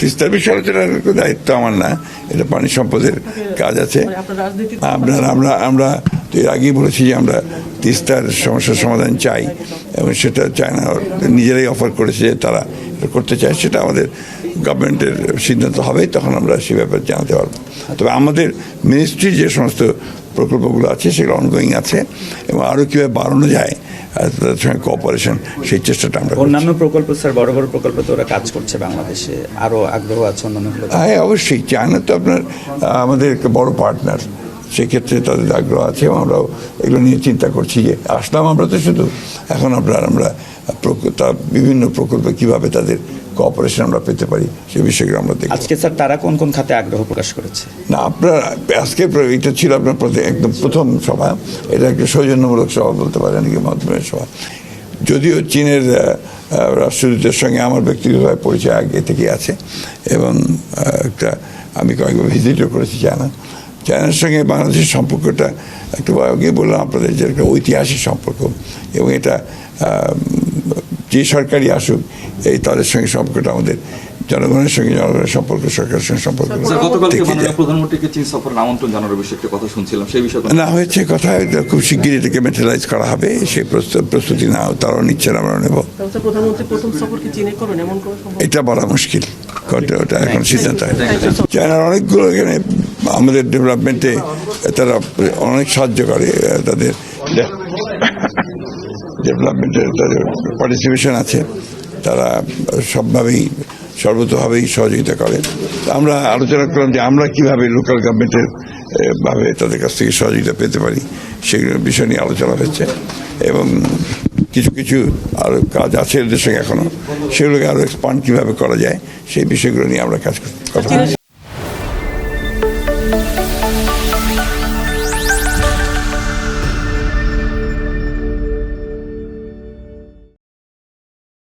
তিস্তার বিষয়ে আলোচনার দায়িত্ব আমার না, এটা পানি সম্পদের কাজ আছে। আমরা তো এর আগেই বলেছি যে আমরা তিস্তার সমস্যার সমাধান চাই, এবং সেটা চায়না নিজেরাই অফার করেছে যে তারা করতে চায়। সেটা আমাদের গভর্নমেন্টের সিদ্ধান্ত হবে, তখন আমরা সে ব্যাপারে জানাতে পারবো। তবে আমাদের মিনিস্ট্রির যে সমস্ত প্রকল্পগুলো আছে সেগুলো অনগোয়িং আছে, এবং আরও কীভাবে বাড়ানো যায় তাদের সঙ্গে কোঅপারেশন, সেই চেষ্টাটা আমরা। অন্যান্য প্রকল্প স্যার, বড় বড় প্রকল্প তো ওরা কাজ করছে বাংলাদেশে, আরও আগ্রহ আছে অন্যান্য? হ্যাঁ, অবশ্যই। চায়না তো আপনার আমাদের একটা বড় পার্টনার, সেক্ষেত্রে তাদের আগ্রহ আছে, এবং আমরাও এগুলো নিয়ে চিন্তা করছি যে আসলাম আমরা তো শুধু, এখন আমরা বিভিন্ন প্রকল্পে কীভাবে তাদের কোঅপারেশন আমরা পেতে পারি সেই বিষয়গুলো আমরা দেখি। আজকে স্যার তারা কোন কোন খাতে আগ্রহ প্রকাশ করেছে? না, আপনার আজকে এটা ছিল আপনার একদম প্রথম সভা, এটা একটা সৌজন্যমূলক সভা বলতে পারেন, কি মাধ্যমের সভা। যদিও চীনের রাষ্ট্রদূতের সঙ্গে আমার ব্যক্তিগতভাবে পরিচয় আগে থেকে আছে, এবং একটা আমি কয়েকবার ভিজিটও করেছি চায়নার সঙ্গে বাংলাদেশের সম্পর্কটা একটু আগে বললাম আপনাদের যে একটা ঐতিহাসিক সম্পর্ক, এবং এটা যে সরকারই আসুক এই তাদের সঙ্গে সম্পর্কটা আমাদের জনগণের সঙ্গে জনগণের সম্পর্ক, সরকারের সঙ্গে সম্পর্ক প্রধানমন্ত্রীকে চীন সফরের আমন্ত্রণ জানানোর বিষয়ে একটা কথা শুনছিলাম, সেই বিষয়ে না হয়েছে কথা, খুব শিগগিরই এটাকে ম্যাটেরিয়ালাইজ করা হবে। সেই প্রস্তুতি না তারাও নিচ্ছেন, আমরা নেব। এটা বলা মুশকিল, ওটা এখন সিদ্ধান্ত হয়। চায়নার অনেকগুলো এখানে আমাদের ডেভেলপমেন্টে তারা অনেক সাহায্য করে, তাদের ডেভেলপমেন্টে তাদের পার্টিসিপেশন আছে, তারা সর্বতোভাবেই সহযোগিতা করে। আমরা আলোচনা করলাম যে আমরা কীভাবে লোকাল গভর্নমেন্টের ভাবে তাদের কাছ থেকে সহযোগিতা পেতে পারি, সেগুলোর বিষয় নিয়ে আলোচনা হচ্ছে, এবং কিছু আরও কাজ আছে এদের সঙ্গে এখনও, সেগুলোকে আরও এক্সপান্ড কীভাবে করা যায় সেই বিষয়গুলো নিয়ে আমরা কাজ করছি।